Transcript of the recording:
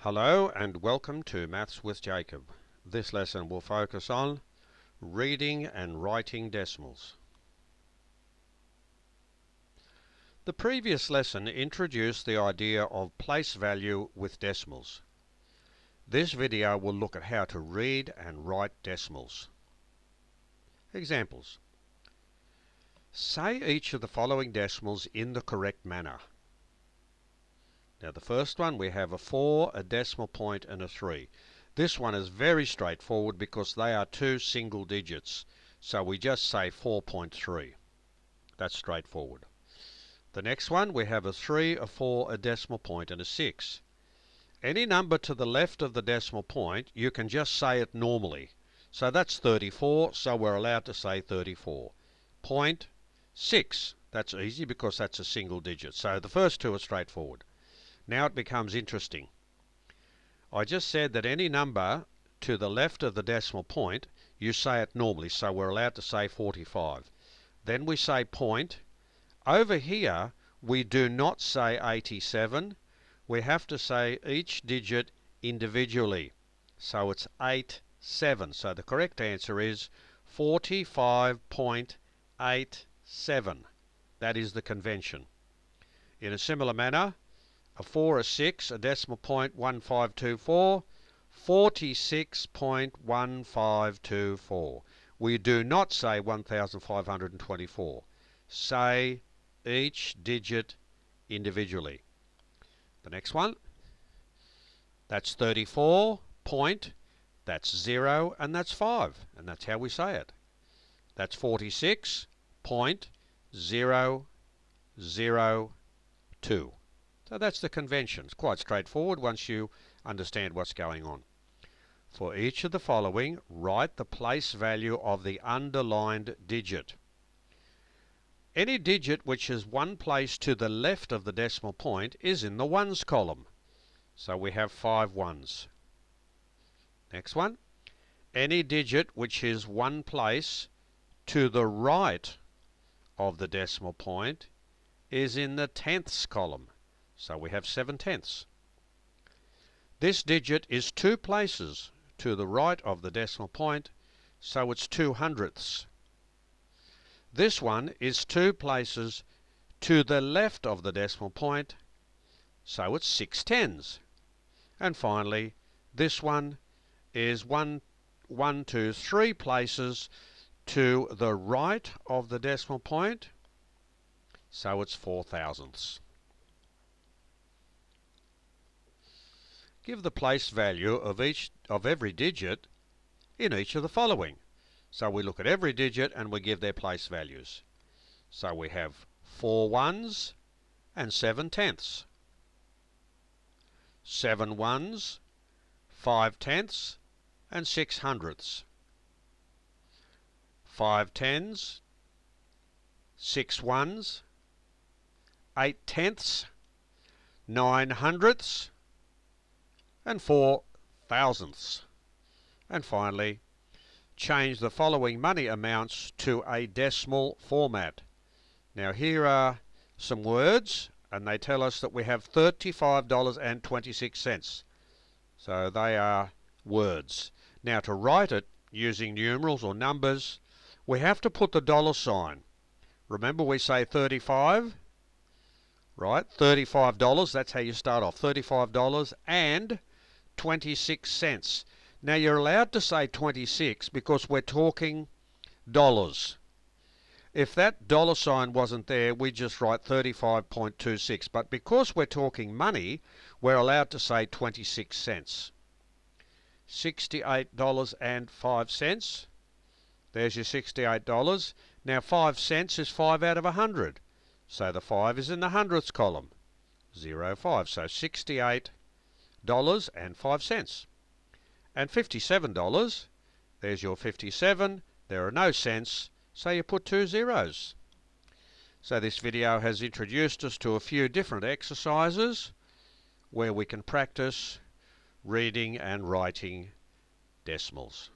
Hello and welcome to Maths with Jacob. This lesson will focus on reading and writing decimals. The previous lesson introduced the idea of place value with decimals. This video will look at how to read and write decimals. Examples. Say each of the following decimals in the correct manner. Now the first one, we have a 4, a decimal point and a 3. This one is very straightforward because they are two single digits. So we just say 4.3. That's straightforward. The next one, we have a 3, a 4, a decimal point and a 6. Any number to the left of the decimal point, you can just say it normally. So that's 34, so we're allowed to say 34. 0.6. That's easy because that's a single digit. So the first two are straightforward. Now it becomes interesting. I just said that any number to the left of the decimal point, you say it normally, so we're allowed to say 45. Then we say point. Over here, we do not say 87. We have to say each digit individually. So it's 87. So the correct answer is 45.87. That is the convention. In a similar manner, a 4, a 6, a decimal point 1524, 46.1524. We do not say 1524. Say each digit individually. The next one, that's 34 point, that's 0 and that's 5, and that's how we say it. That's 46.002. So that's the convention. It's quite straightforward once you understand what's going on. For each of the following, write the place value of the underlined digit. Any digit which is one place to the left of the decimal point is in the ones column. So we have 5 ones. Next one. Any digit which is one place to the right of the decimal point is in the tenths column. So we have 7/10. This digit is 2 places to the right of the decimal point, so it's 2/100ths. This one is 2 places to the left of the decimal point, so it's 6/10. And finally, this one is 1, 2, 3 places to the right of the decimal point, so it's 4/1000ths. Give the place value of every digit in each of the following. So we look at every digit and we give their place values. So we have 4 ones and 7/10ths. 7 ones, 5/10ths and 6/100ths. 5 tens, 6 ones, 8/10ths, 9/100ths and 4/1000ths. And finally, change the following money amounts to a decimal format. Now here are some words, and they tell us that we have $35.26. So they are words. Now to write it using numerals or numbers, we have to put the dollar sign. Remember we say 35, right? $35, that's how you start off. $35 and 26 cents. Now you're allowed to say 26 because we're talking dollars. If that dollar sign wasn't there, we'd just write 35.26. But because we're talking money, we're allowed to say 26 cents. $68.05. There's your $68. Now 5 cents is 5 out of 100. So the 5 is in the hundredths column. 0.5. So $68.05. And $57, there's your 57. There are no cents, so you put 2 zeros. So this video has introduced us to a few different exercises where we can practice reading and writing decimals.